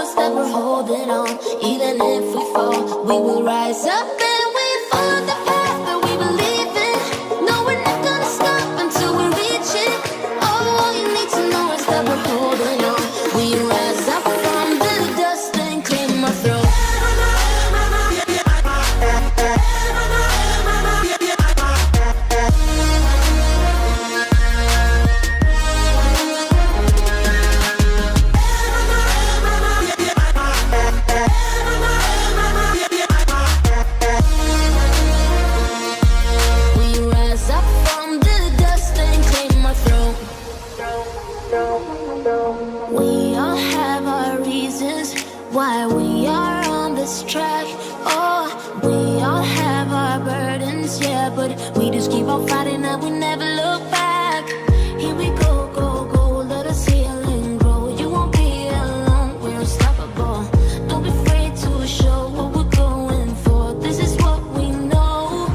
is that we're holding on. Even if we fall, we will rise up and we follow the path that we believe in. No, we're not gonna stop until we reach it. All you need to know is that we're holding on. We rise up from the dust and clear my throat. We all have our reasons why we are on this track. Oh, we all have our burdens, yeah, but we just keep on fighting and we never look back. Here we go, go, go, let us heal and grow. You won't be alone, we're unstoppable. Don't be afraid to show what we're going for. This is what we know.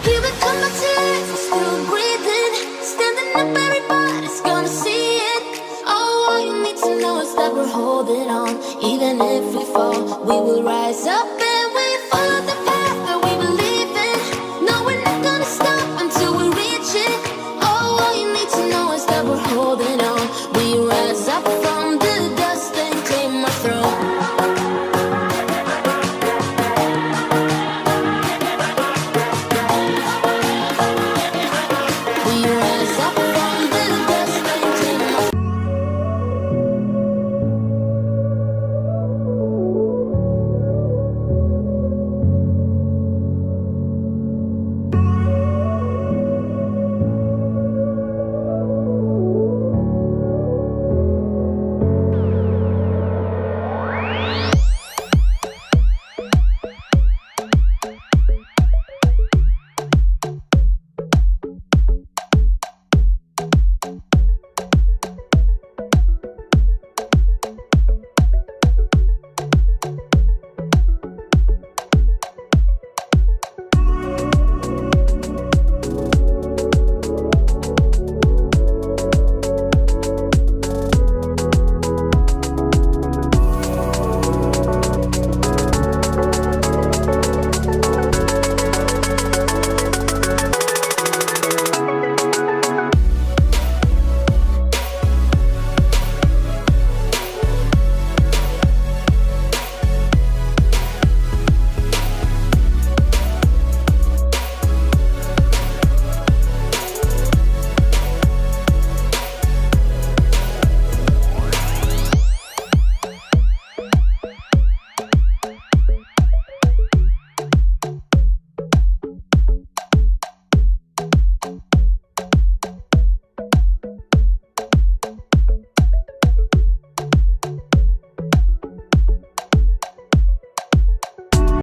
Here we come back to life, we're still breathing. Standing up, everybody's gonna see it. All you need to know is that we're holding on. Even if we fall, we will rise up and we follow the